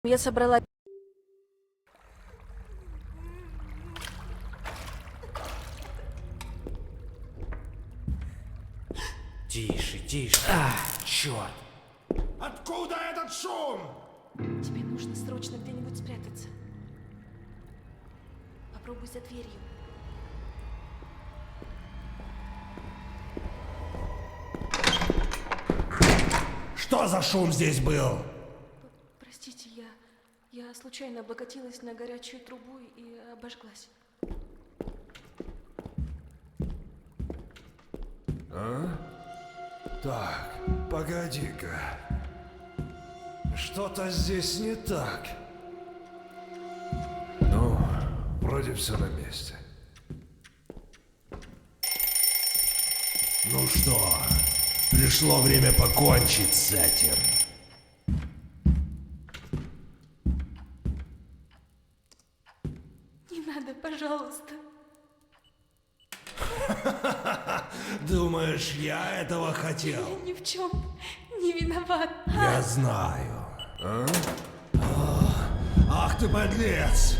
Я собрала... Тише, тише. Черт. Откуда этот шум? Тебе нужно срочно где-нибудь спрятаться. Попробуй за дверью. Что за шум здесь был? Простите, я случайно облокотилась на горячую трубу и обожглась. Так, погоди-ка. Что-то здесь не так. Ну, вроде все на месте. Ну что, пришло время покончить с этим. Не надо, пожалуйста. Думаешь, я этого хотел? Я ни в чем не виноват. Я знаю. Ах ты подлец!